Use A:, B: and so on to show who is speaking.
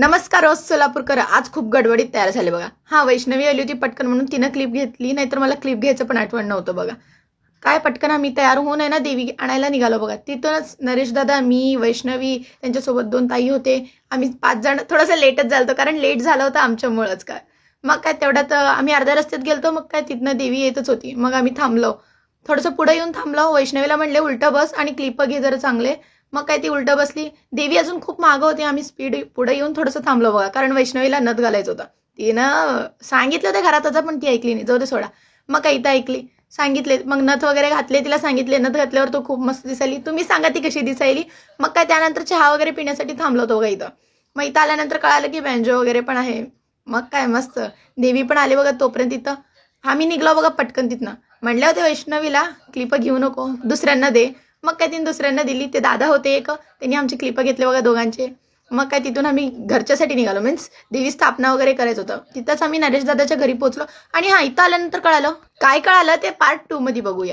A: नमस्कार रोज सोलापूरकर. आज खूप गडबडीत तयार झाले बघा. हा, वैष्णवी आली होती पटकन म्हणून तिनं क्लिप घेतली, नाहीतर मला क्लिप घ्यायचं पण आठवण नव्हतं बघा. काय पटकन आम्ही तयार होऊन आहे ना देवी आणायला निघालो बघा. तिथंच नरेश दादा, मी, वैष्णवी, त्यांच्यासोबत 2 ताई होते. आम्ही 5 जण. थोडंसं लेटच झालं कारण लेट झालं होतं आमच्यामुळंच. काय मग काय तेवढ्यात आम्ही अर्ध्या रस्त्यात गेलतो. मग काय तिथनं देवी येतच होती. मग आम्ही थांबलो, थोडंसं पुढे येऊन थांबलो. वैष्णवीला म्हणले उलटं बस आणि क्लिप घे जरा चांगले. मग काय ती उलटं बसली. देवी अजून खूप मागं होती. आम्ही स्पीड पुढे येऊन थोडंसं थांबलो बघा, कारण वैष्णवीला नथ घालायचं होतं. तिनं सांगितलं होतं घरातच, पण ती ऐकली नाही. जाऊ दे सोडा. मग काय इथं ऐकली, सांगितले. मग नथ वगैरे घातले, तिला सांगितले. नथ घातल्यावर तो खूप मस्त दिसायली. तुम्ही सांगा ती कशी दिसायली. मग काय त्यानंतर चहा वगैरे पिण्यासाठी थांबलो होतो बघा इथं. मग इथं आल्यानंतर कळालं की बँजो वगैरे पण आहे. मग काय मस्त देवी पण आले बघा. तोपर्यंत इथं आम्ही निघलो बघा पटकन तिथनं. म्हणले होते वैष्णवीला क्लिप घेऊ नको, दुसऱ्यांना दे. मग काय तिने दुसऱ्यांना दिली. ते दादा होते एक, त्यांनी आमची क्लिप घेतले बघा दोघांचे. मग काय तिथून आम्ही घरच्यासाठी निघालो. मीन्स देवी स्थापना वगैरे करायचं होतं. तिथंच आम्ही नरेश दादाच्या घरी पोहोचलो. आणि हा, इथं आल्यानंतर कळालं. काय कळालं ते पार्ट 2 मध्ये बघूया.